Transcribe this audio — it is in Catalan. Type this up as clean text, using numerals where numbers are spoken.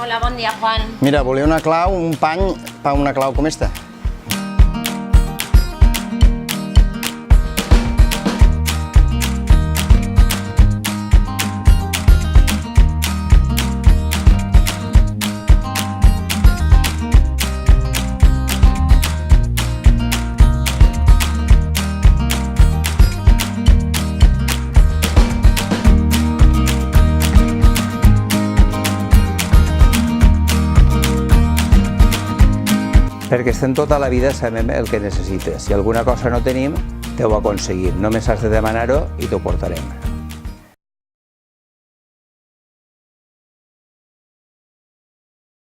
Hola, bon dia, Juan. Mira, volia una clau, un pany per una clau com esta. Perquè estem tota la vida sabem el que necessites. Si alguna cosa no tenim, t'ho aconseguim. Només has de demanar-ho i t'ho portarem.